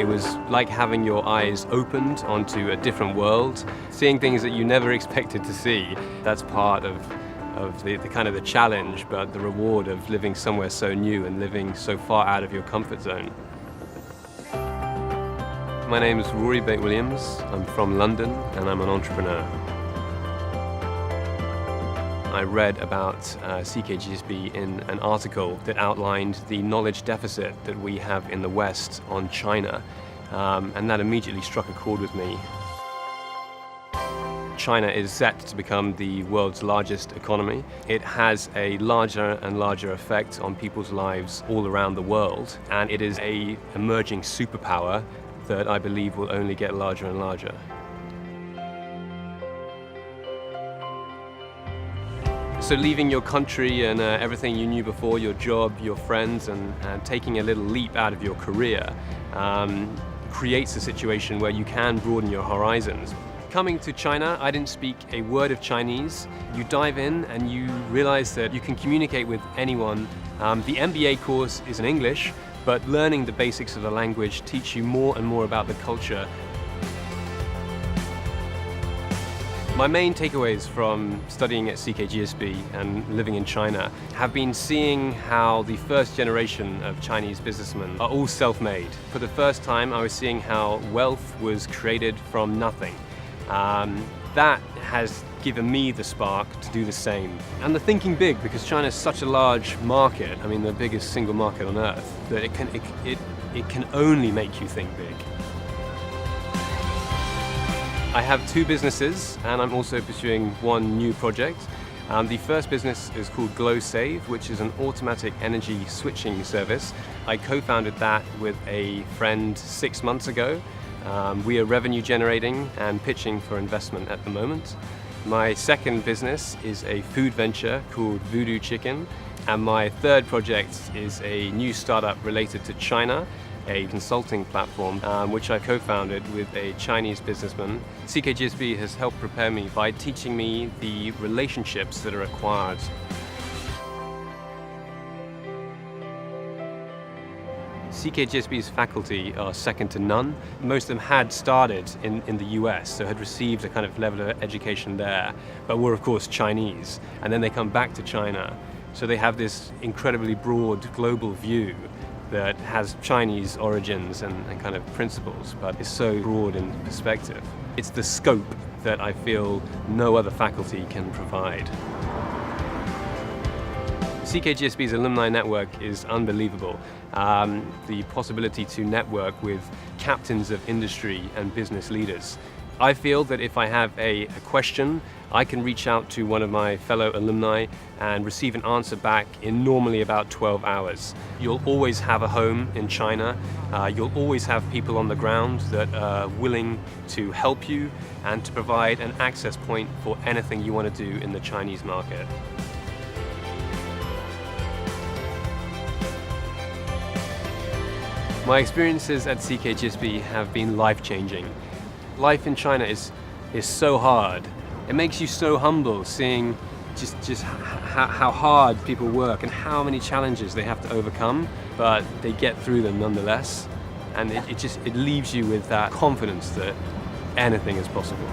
It was like having your eyes opened onto a different world, seeing things that you never expected to see. That's part of the kind of the challenge, but the reward of living somewhere so new and living so far out of your comfort zone. My name is Rory Bate Williams. I'm from London and I'm an entrepreneur. I read about CKGSB in an article that outlined the knowledge deficit that we have in the West on China, and that immediately struck a chord with me. China is set to become the world's largest economy. It has a larger and larger effect on people's lives all around the world, and it is an emerging superpower that I believe will only get larger and larger. So leaving your country and everything you knew before, your job, your friends, and taking a little leap out of your career creates a situation where you can broaden your horizons. Coming to China, I didn't speak a word of Chinese. You dive in and you realize that you can communicate with anyone. The MBA course is in English, but learning the basics of the language teach you more and more about the culture. My main takeaways from studying at CKGSB and living in China have been seeing how the first generation of Chinese businessmen are all self-made. For the first time, I was seeing how wealth was created from nothing. That has given me the spark to do the same. And the thinking big, because China is such a large market, I mean the biggest single market on earth, that it can only make you think big. I have two businesses and I'm also pursuing one new project. The first business is called GlowSave, which is an automatic energy switching service. I co-founded that with a friend 6 months ago. We are revenue generating and pitching for investment at the moment. My second business is a food venture called Voodoo Chicken, and my third project is a new startup related to China, a consulting platform which I co-founded with a Chinese businessman. CKGSB has helped prepare me by teaching me the relationships that are required. CKGSB's faculty are second to none. Most of them had started in the US, so had received a kind of level of education there, but were of course Chinese. And then they come back to China. So they have this incredibly broad global view that has Chinese origins and kind of principles, but is so broad in perspective. It's the scope that I feel no other faculty can provide. CKGSB's alumni network is unbelievable. The possibility to network with captains of industry and business leaders. I feel that if I have a question, I can reach out to one of my fellow alumni and receive an answer back in normally about 12 hours. You'll always have a home in China. You'll always have people on the ground that are willing to help you and to provide an access point for anything you want to do in the Chinese market. My experiences at CKGSB have been life-changing. Life in China is so hard. It makes you so humble seeing just how hard people work and how many challenges they have to overcome, but they get through them nonetheless. And it leaves you with that confidence that anything is possible.